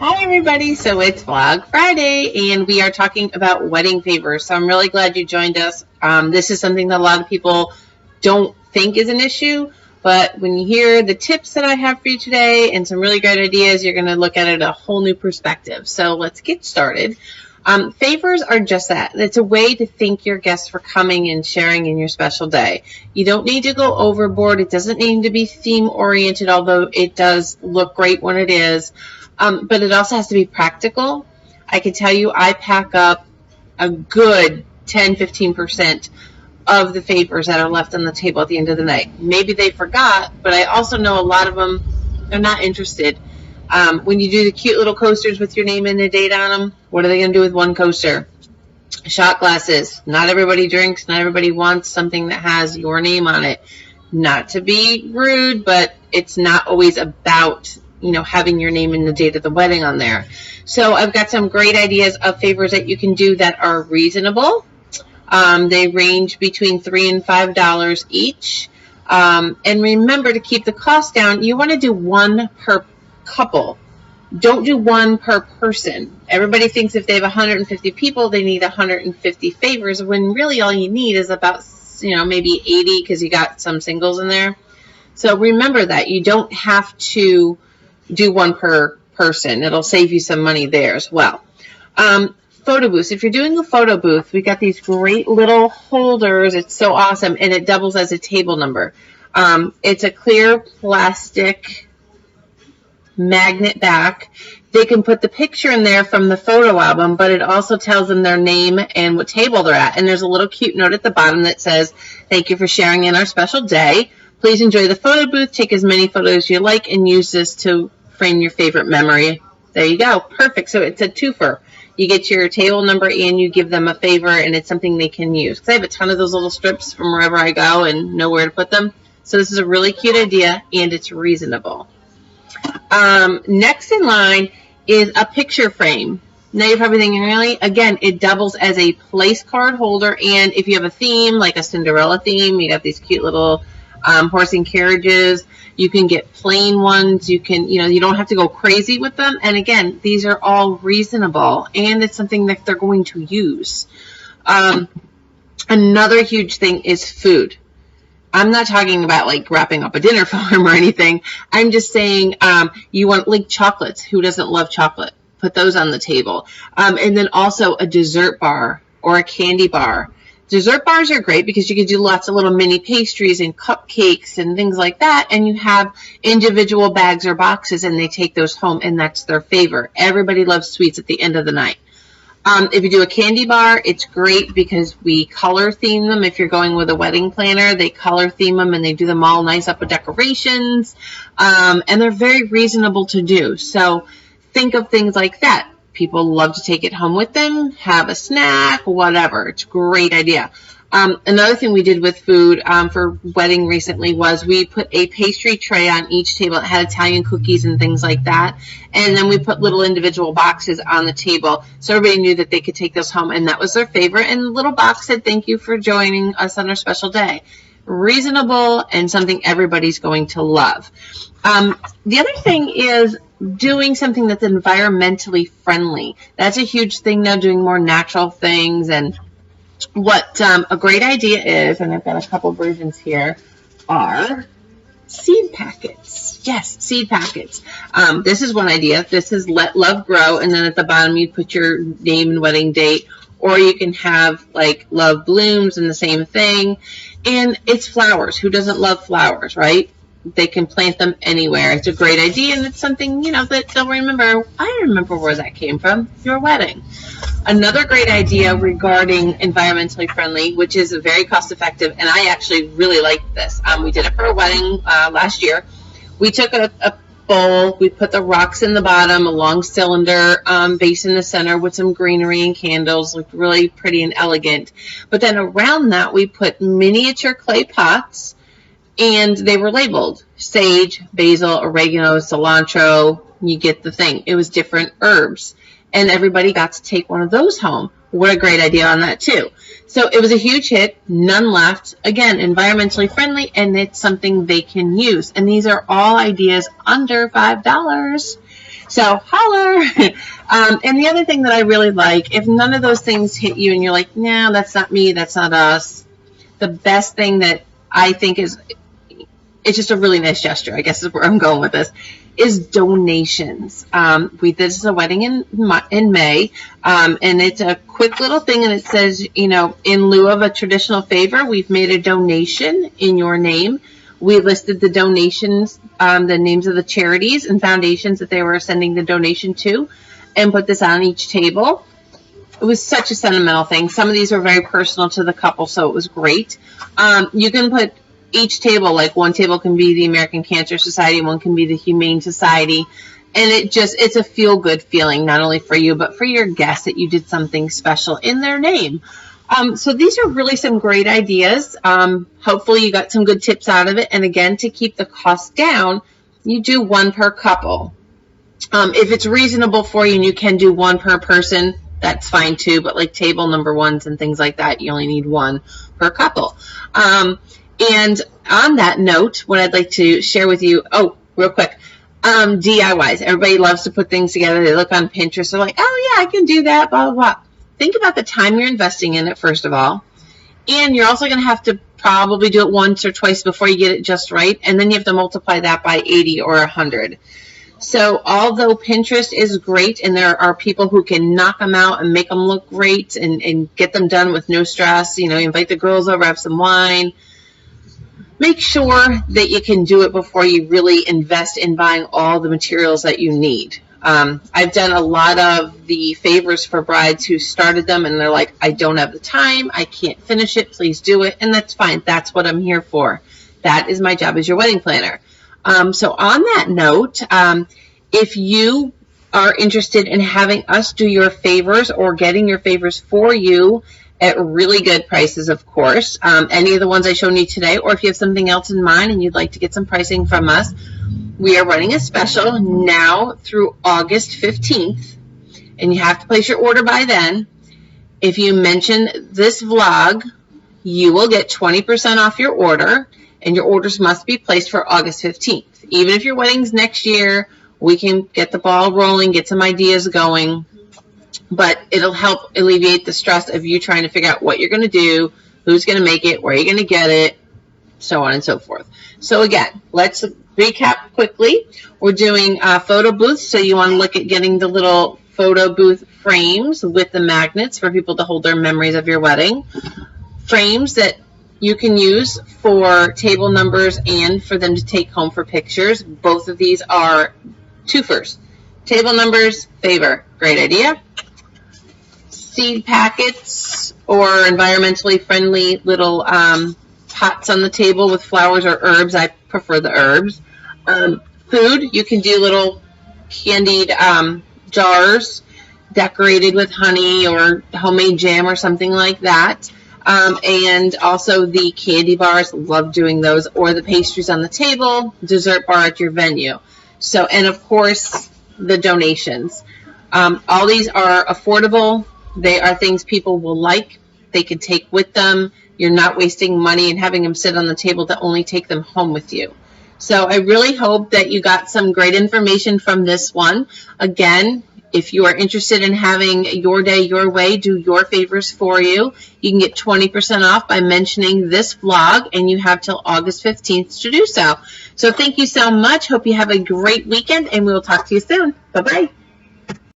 Hi everybody, so it's Vlog Friday and we are talking about wedding favors. So I'm really glad you joined us. This is something that a lot of people don't think is an issue, but when you hear the tips that I have for you today and some really great ideas, you're going to look at it a whole new perspective. So let's get started. Favors are just that. It's a way to thank your guests for coming and sharing in your special day. You don't need to go overboard. It doesn't need to be theme oriented, although it does look great when it is. But it also has to be practical. I can tell you I pack up a good 10-15% of the favors that are left on the table at the end of the night. Maybe they forgot, but I also know a lot of them are not interested. When you do the cute little coasters with your name and the date on them, what are they going to do with one coaster? Shot glasses. Not everybody drinks. Not everybody wants something that has your name on it. Not to be rude, but it's not always about having your name and the date of the wedding on there. So I've got some great ideas of favors that you can do that are reasonable. They range between $3 and $5 each. And remember to keep the cost down. You want to do one per couple. Don't do one per person. Everybody thinks if they have 150 people, they need 150 favors, when really all you need is about, maybe 80 because you got some singles in there. So remember that. You don't have to do one per person. It'll save you some money there as well. Photo booths. If you're doing a photo booth, we got these great little holders. It's so awesome, and it doubles as a table number. It's a clear plastic magnet back. They can put the picture in there from the photo album, but it also tells them their name and what table they're at. And there's a little cute note at the bottom that says, "Thank you for sharing in our special day. Please enjoy the photo booth. Take as many photos as you like and use this to frame your favorite memory." There you go. Perfect. So it's a twofer. You get your table number and you give them a favor, and it's something they can use. Because I have a ton of those little strips from wherever I go and know where to put them. So this is a really cute idea, and it's reasonable. Next in line is a picture frame. Now you're probably thinking, really? Again, it doubles as a place card holder, and if you have a theme, like a Cinderella theme, you got these cute little horse and carriages. You can get plain ones. You can, you don't have to go crazy with them. And again, these are all reasonable, and it's something that they're going to use. Another huge thing is food. I'm not talking about like wrapping up a dinner for them or anything. I'm just saying you want like chocolates. Who doesn't love chocolate? Put those on the table. And then also a dessert bar or a candy bar. Dessert bars are great because you can do lots of little mini pastries and cupcakes and things like that, and you have individual bags or boxes, and they take those home, and that's their favor. Everybody loves sweets at the end of the night. If you do a candy bar, it's great because we color theme them. If you're going with a wedding planner, they color theme them, and they do them all nice up with decorations, and they're very reasonable to do. So think of things like that. People love to take it home with them, have a snack, whatever. It's a great idea. Another thing we did with food for wedding recently was we put a pastry tray on each table. It had Italian cookies and things like that. And then we put little individual boxes on the table so everybody knew that they could take those home, and that was their favorite. And the little box said, "Thank you for joining us on our special day." Reasonable and something everybody's going to love. The other thing is doing something that's environmentally friendly. That's a huge thing now, doing more natural things. And what a great idea is, and I've got a couple versions here, are seed packets. Yes, seed packets. This is one idea. This is Let Love Grow, and then at the bottom you put your name and wedding date, or you can have like Love Blooms and the same thing. And it's flowers. Who doesn't love flowers, right? They can plant them anywhere. It's a great idea, and it's something, that they'll remember. I remember where that came from, your wedding. Another great idea regarding environmentally friendly, which is very cost effective, and I actually really like this. We did it for a wedding last year. We took a bowl, we put the rocks in the bottom, a long cylinder base in the center with some greenery and candles, looked really pretty and elegant. But then around that, we put miniature clay pots, and they were labeled sage, basil, oregano, cilantro. You get the thing. It was different herbs, and everybody got to take one of those home. What a great idea on that too. So it was a huge hit, none left. Again, environmentally friendly, and it's something they can use. And these are all ideas under $5. So holler. And the other thing that I really like, if none of those things hit you and you're like, no, that's not me, that's not us, the best thing that I think is, it's just a really nice gesture, I guess is where I'm going with this, is donations. We did this a wedding in May, and it's a quick little thing, and it says, you know, in lieu of a traditional favor, we've made a donation in your name. We listed the donations, the names of the charities and foundations that they were sending the donation to, and put this on each table. It was such a sentimental thing. Some of these were very personal to the couple, so it was great. You can put each table, like one table can be the American Cancer Society, one can be the Humane Society, and it's a feel-good feeling, not only for you, but for your guests, that you did something special in their name. So these are really some great ideas. Hopefully you got some good tips out of it. And again, to keep the cost down, you do one per couple. If it's reasonable for you and you can do one per person, that's fine too. But like table number ones and things like that, you only need one per couple. And on that note, what I'd like to share with you, real quick, DIYs. Everybody loves to put things together. They look on Pinterest. They're like, oh yeah, I can do that, blah, blah, blah. Think about the time you're investing in it, first of all. And you're also going to have to probably do it once or twice before you get it just right. And then you have to multiply that by 80 or 100. So although Pinterest is great, and there are people who can knock them out and make them look great and get them done with no stress, you know, invite the girls over, have some wine, make sure that you can do it before you really invest in buying all the materials that you need. I've done a lot of the favors for brides who started them and they're like, I don't have the time, I can't finish it, please do it. And that's fine. That's what I'm here for. That is my job as your wedding planner. So on that note, if you are interested in having us do your favors or getting your favors for you at really good prices, of course, any of the ones I showed you today, or if you have something else in mind and you'd like to get some pricing from us, we are running a special now through August 15th, and you have to place your order by then. If you mention this vlog, you will get 20% off your order, and your orders must be placed for August 15th. Even if your wedding's next year, we can get the ball rolling, get some ideas going, but it'll help alleviate the stress of you trying to figure out what you're going to do, who's going to make it, where you're going to get it, so on and so forth. So again, let's recap quickly. We're doing photo booths, so you want to look at getting the little photo booth frames with the magnets for people to hold their memories of your wedding. Frames that you can use for table numbers and for them to take home for pictures. Both of these are twofers. Table numbers, favor, great idea. Seed packets or environmentally friendly little pots on the table with flowers or herbs. I prefer the herbs. Food, you can do little candied jars decorated with honey or homemade jam or something like that. And also the candy bars, love doing those, or the pastries on the table, dessert bar at your venue. So, and of course, the donations. All these are affordable. They are things people will like. They can take with them. You're not wasting money and having them sit on the table to only take them home with you. So I really hope that you got some great information from this one. Again, if you are interested in having your day your way, do your favors for you, you can get 20% off by mentioning this vlog, and you have till August 15th to do so. So thank you so much. Hope you have a great weekend, and we will talk to you soon. Bye-bye.